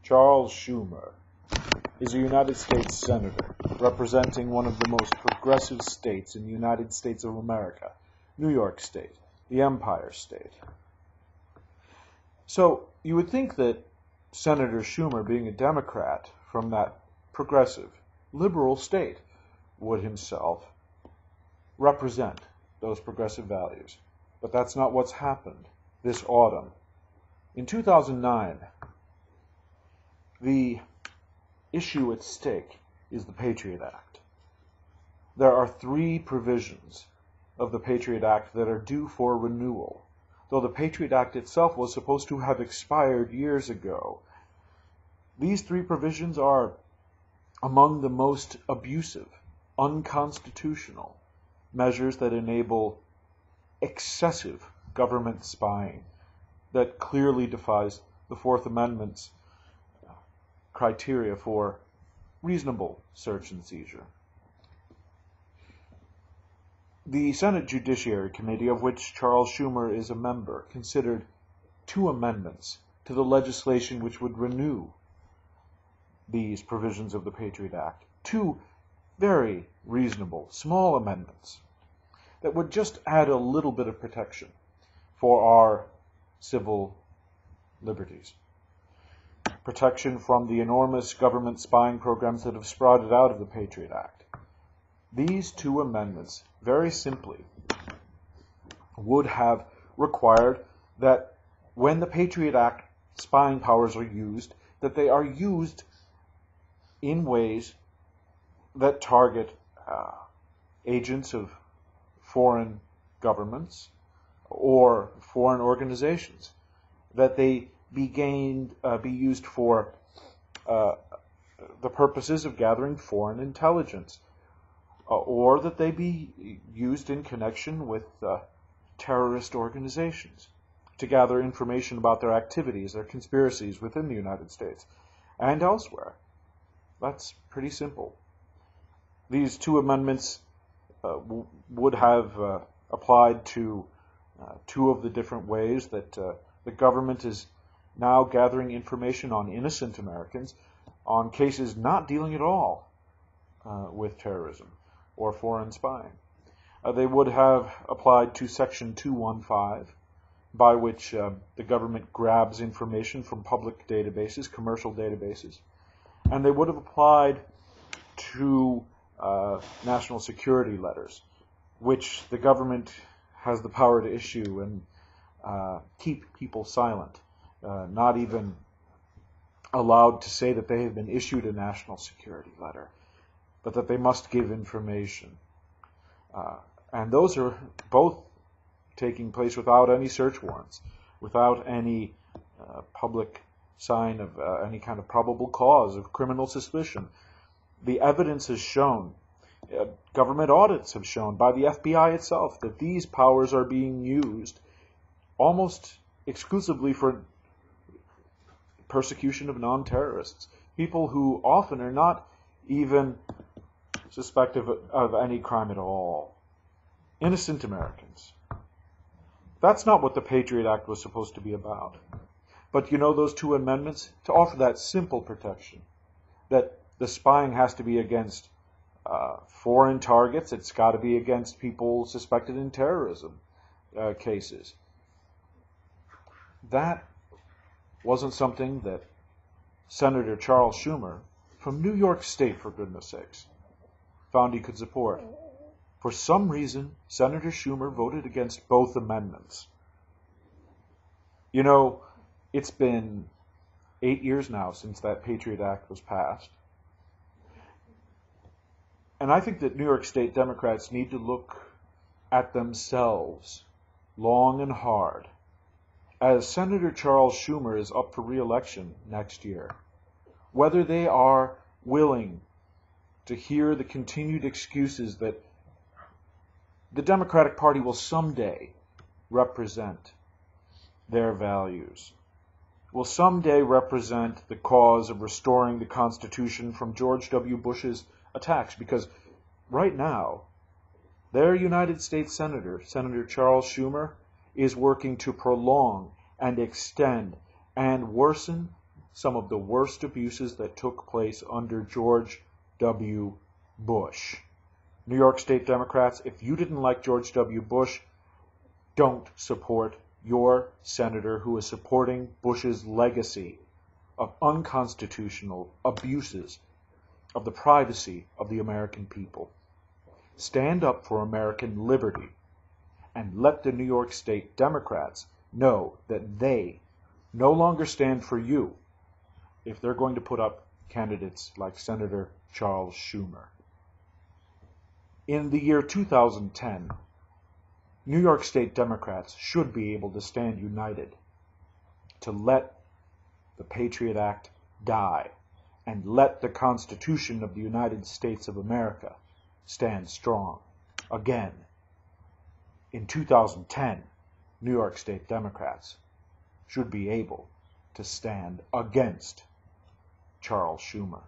Charles Schumer is a United States Senator representing one of the most progressive states in the United States of America, New York State, the Empire State. So you would think that Senator Schumer, being a Democrat from that progressive, liberal state, would himself represent those progressive values. But that's not what's happened this autumn. In 2009, the issue at stake is the Patriot Act. There are 3 provisions of the Patriot Act that are due for renewal, though the Patriot Act itself was supposed to have expired years ago. These 3 provisions are among the most abusive, unconstitutional measures that enable excessive government spying that clearly defies the Fourth Amendment's criteria for reasonable search and seizure. The Senate Judiciary Committee, of which Charles Schumer is a member, considered 2 amendments to the legislation which would renew these provisions of the Patriot Act. 2 very reasonable, small amendments that would just add a little bit of protection for our civil liberties. Protection from the enormous government spying programs that have sprouted out of the Patriot Act. These 2 amendments, very simply, would have required that when the Patriot Act spying powers are used, that they are used in ways that target agents of foreign governments or foreign organizations, that they be used for the purposes of gathering foreign intelligence, or that they be used in connection with terrorist organizations to gather information about their activities, their conspiracies within the United States and elsewhere. That's pretty simple. These 2 amendments would have applied to 2 of the different ways that the government is now gathering information on innocent Americans on cases not dealing at all with terrorism or foreign spying. They would have applied to Section 215, by which the government grabs information from public databases, commercial databases, and they would have applied to national security letters, which the government has the power to issue and keep people silent, not even allowed to say that they have been issued a national security letter, but that they must give information. And those are both taking place without any search warrants, without any public sign of any kind of probable cause of criminal suspicion. The evidence has shown, government audits have shown by the FBI itself, that these powers are being used almost exclusively for persecution of non-terrorists, people who often are not even suspected of any crime at all. Innocent Americans. That's not what the Patriot Act was supposed to be about. But you know those 2 amendments? To offer that simple protection, that the spying has to be against foreign targets, it's got to be against people suspected in terrorism cases. That wasn't something that Senator Charles Schumer, from New York State, for goodness sakes, found he could support. For some reason, Senator Schumer voted against both amendments. You know, it's been 8 years now since that Patriot Act was passed. And I think that New York State Democrats need to look at themselves long and hard as Senator Charles Schumer is up for re-election next year, whether they are willing to hear the continued excuses that the Democratic Party will someday represent their values, will someday represent the cause of restoring the Constitution from George W. Bush's attacks, because right now, their United States Senator, Senator Charles Schumer, is working to prolong and extend and worsen some of the worst abuses that took place under George W. Bush. New York State Democrats, if you didn't like George W. Bush, don't support your senator who is supporting Bush's legacy of unconstitutional abuses of the privacy of the American people. Stand up for American liberty and let the New York State Democrats know that they no longer stand for you if they're going to put up candidates like Senator Charles Schumer. In the year 2010, New York State Democrats should be able to stand united to let the Patriot Act die and let the Constitution of the United States of America stand strong again. In 2010, New York State Democrats should be able to stand against Charles Schumer.